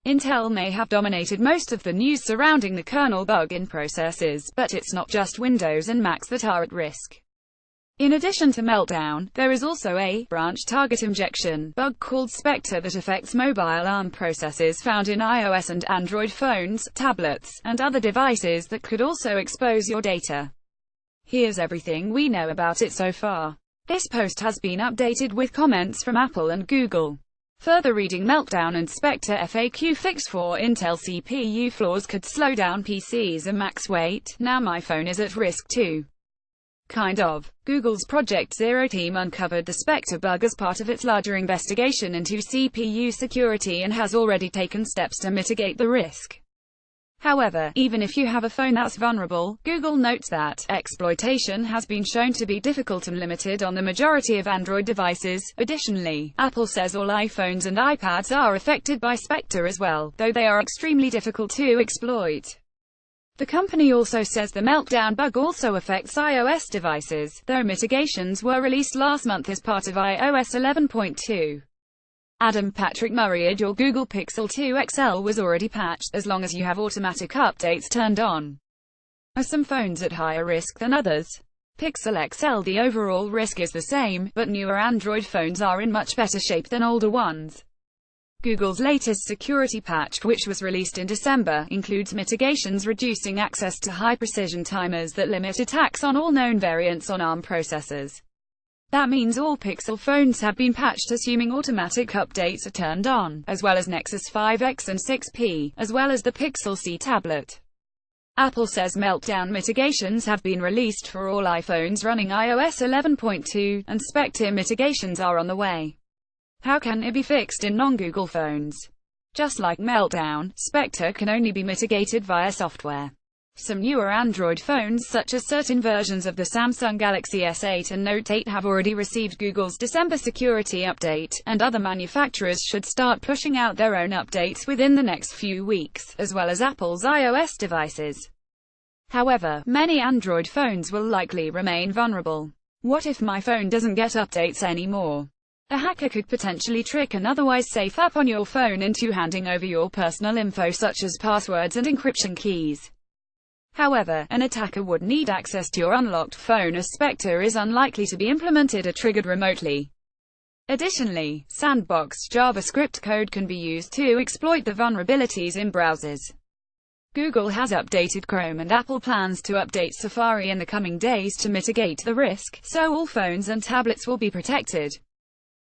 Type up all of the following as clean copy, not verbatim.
Intel may have dominated most of the news surrounding the kernel bug in processors, but it's not just Windows and Macs that are at risk. In addition to meltdown, there is also a branch target injection bug called spectre that affects mobile ARM processors found in iOS and Android phones, tablets, and other devices that could also expose your data. Here's everything we know about it so far. This post has been updated with comments from Apple and Google. Further reading: meltdown and spectre FAQ fix for Intel CPU flaws could slow down PCs and Macs. Wait, now my phone is at risk too. Kind of. Google's Project Zero team uncovered the spectre bug as part of its larger investigation into CPU security and has already taken steps to mitigate the risk. However, even if you have a phone that's vulnerable, Google notes that exploitation has been shown to be difficult and limited on the majority of Android devices. Additionally, Apple says all iPhones and iPads are affected by spectre as well, though they are extremely difficult to exploit. The company also says the meltdown bug also affects iOS devices, though mitigations were released last month as part of iOS 11.2. Adam Patrick Murray: your Google Pixel 2 XL was already patched, as long as you have automatic updates turned on. Are some phones at higher risk than others? Pixel XL: the overall risk is the same, but newer Android phones are in much better shape than older ones. Google's latest security patch, which was released in December, includes mitigations reducing access to high-precision timers that limit attacks on all known variants on ARM processors. That means all Pixel phones have been patched assuming automatic updates are turned on, as well as Nexus 5X and 6P, as well as the Pixel C tablet. Apple says meltdown mitigations have been released for all iPhones running iOS 11.2, and spectre mitigations are on the way. How can it be fixed in non-Google phones? Just like meltdown, spectre can only be mitigated via software. Some newer Android phones, such as certain versions of the Samsung Galaxy S8 and Note 8, have already received Google's December security update, and other manufacturers should start pushing out their own updates within the next few weeks, as well as Apple's iOS devices. However, many Android phones will likely remain vulnerable. What if my phone doesn't get updates anymore? A hacker could potentially trick an otherwise safe app on your phone into handing over your personal info such as passwords and encryption keys. However, an attacker would need access to your unlocked phone, as spectre is unlikely to be implemented or triggered remotely. Additionally, sandbox JavaScript code can be used to exploit the vulnerabilities in browsers. Google has updated Chrome, and Apple plans to update Safari in the coming days to mitigate the risk, so all phones and tablets will be protected.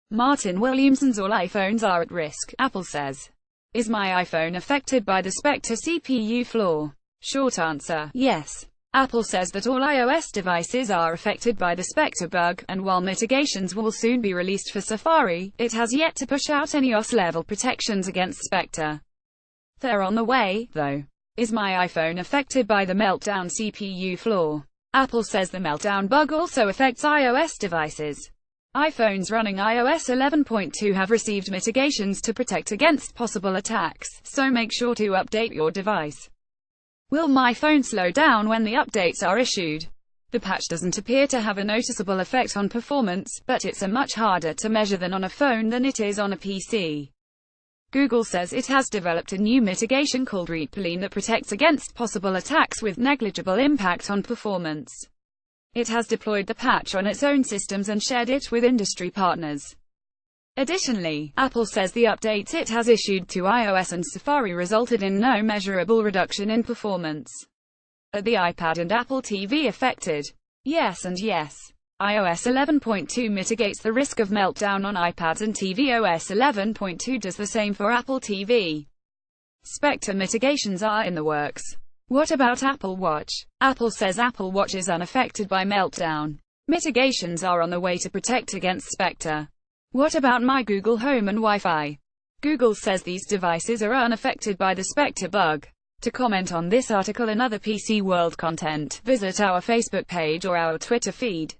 Martin Williamson's all iPhones are at risk, Apple says. Is my iPhone affected by the spectre CPU flaw? Short answer: yes. Apple says that all iOS devices are affected by the spectre bug, and while mitigations will soon be released for Safari, it has yet to push out any OS-level protections against spectre. They're on the way, though. Is my iPhone affected by the meltdown CPU flaw? Apple says the meltdown bug also affects iOS devices. iPhones running iOS 11.2 have received mitigations to protect against possible attacks, so make sure to update your device. Will my phone slow down when the updates are issued? The patch doesn't appear to have a noticeable effect on performance, but it's a much harder to measure than on a phone than it is on a PC. Google says it has developed a new mitigation called Repline that protects against possible attacks with negligible impact on performance. It has deployed the patch on its own systems and shared it with industry partners. Additionally, Apple says the updates it has issued to iOS and Safari resulted in no measurable reduction in performance. Are the iPad and Apple TV affected? Yes and yes. iOS 11.2 mitigates the risk of meltdown on iPads and tvOS 11.2 does the same for Apple TV. Spectre mitigations are in the works. What about Apple Watch? Apple says Apple Watch is unaffected by meltdown. Mitigations are on the way to protect against spectre. What about my Google Home and Wi-Fi? Google says these devices are unaffected by the spectre bug. To comment on this article and other PC World content, visit our Facebook page or our Twitter feed.